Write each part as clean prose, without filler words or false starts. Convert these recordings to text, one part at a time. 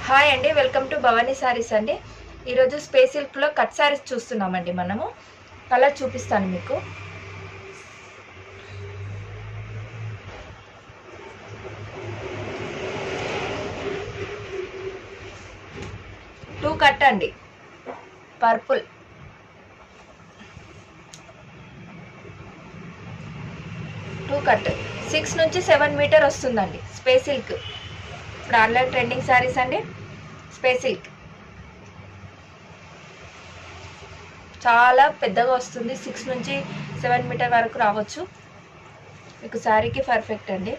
Hi అండి, welcome to Bhavani saris అండి. ఈరోజు స్పేస్ సిల్క్లో కట్ సారీస్ చూస్తున్నామండి. మనము కలర్ చూపిస్తాను మీకు. టూ కట్ అండి, పర్పుల్, టూ కట్ 6 నుంచి 7 మీటర్ వస్తుందండి. స్పేస్ సిల్క్ ఇప్పుడు ఆన్లైన్ ట్రెండింగ్ సారీస్ అండి. స్పేస్ సిల్క్ చాలా పెద్దగా వస్తుంది, 6 నుంచి 7 మీటర్ వరకు రావచ్చు. మీకు శారీకి పర్ఫెక్ట్ అండి.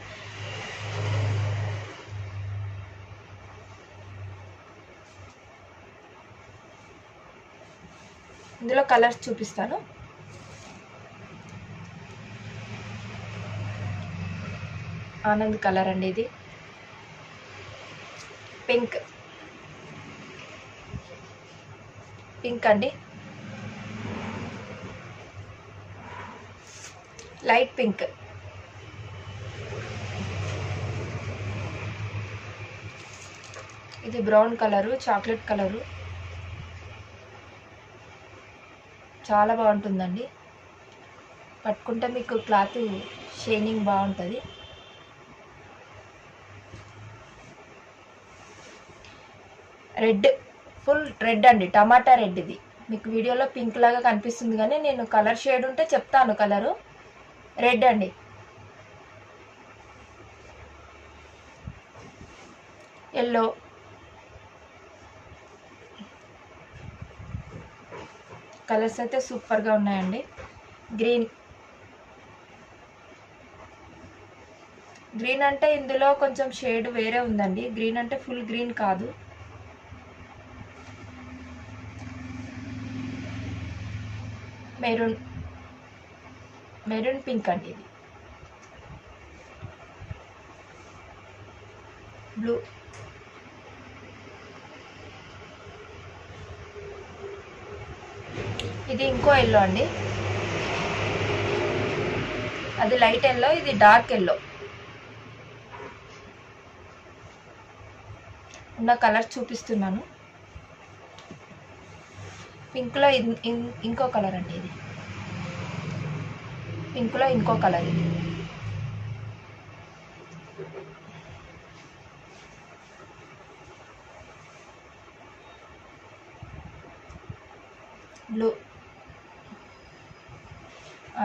ఇందులో కలర్స్ చూపిస్తాను. ఆనంద్ కలర్ అండి, ఇది పింక్, పింక్ అండి, లైట్ పింక్, ఇది బ్రౌన్ కలరు, చాక్లెట్ కలరు, చాలా బాగుంటుందండి. పట్టుకుంటే మీకు క్లాత్ షైనింగ్ బాగుంటుంది. రెడ్, ఫుల్ రెడ్ అండి, టమాటా రెడ్. ఇది మీకు వీడియోలో పింక్ లాగా కనిపిస్తుంది, కానీ నేను కలర్ షేడ్ ఉంటే చెప్తాను. కలరు రెడ్ అండి. ఎల్లో, కలర్స్ అయితే సూపర్గా ఉన్నాయండి. గ్రీన్, గ్రీన్ అంటే ఇందులో కొంచెం షేడ్ వేరే ఉందండి. గ్రీన్ అంటే ఫుల్ గ్రీన్ కాదు. మెరూన్, మెరూన్ పింక్ అండి. ఇది బ్లూ, ఇది ఇంకో ఎల్లో అండి. అది లైట్ ఎల్లో, ఇది డార్క్ ఎల్లో. ఉన్న కలర్ చూపిస్తున్నాను. పింక్లో ఇంకో కలర్ అండి. ఇది పింక్లో ఇంకో కలర్. ఇది బ్లూ,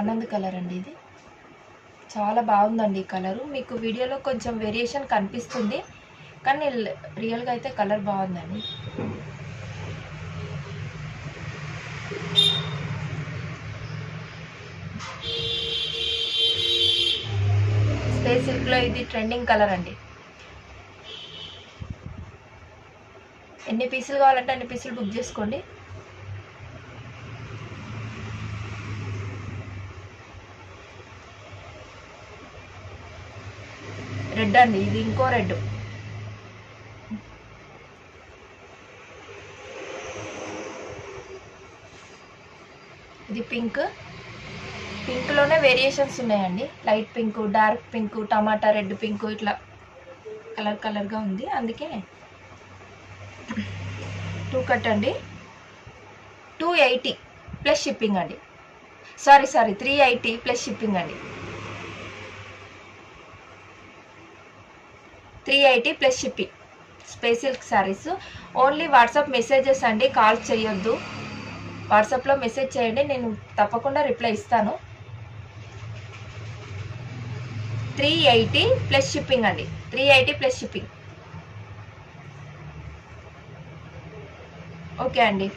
ఆనంద్ కలర్ అండి. ఇది చాలా బాగుందండి ఈ కలరు. మీకు వీడియోలో కొంచెం వేరియేషన్ కనిపిస్తుంది, కానీ రియల్గా అయితే కలర్ బాగుందండి. స్పేస్ సిల్క్లో ఇది ట్రెండింగ్ కలర్ అండి. ఎన్ని పీసులు కావాలంటే అన్ని పీసులు బుక్ చేసుకోండి. రెడ్ అండి, ఇది ఇంకో రెడ్. ఇది పింక్, పింక్లోనే వేరియేషన్స్ ఉన్నాయండి. లైట్ పింక్, డార్క్ పింక్, టమాటా రెడ్ పింక్, ఇట్లా కలర్ కలర్గా ఉంది. అందుకే టూ కట్ అండి. 280 ప్లస్ షిప్పింగ్ అండి. సారీ 380 ప్లస్ షిప్పింగ్ అండి. 380 plus shipping. Space silk saris only WhatsApp messages అండి, కాల్స్ చేయొద్దు. వాట్సాప్లో మెసేజ్ చేయండి, నేను తప్పకుండా రిప్లై ఇస్తాను. 380 ప్లస్ షిప్పింగ్ అండి. 380 ప్లస్ షిప్పింగ్. ఓకే అండి.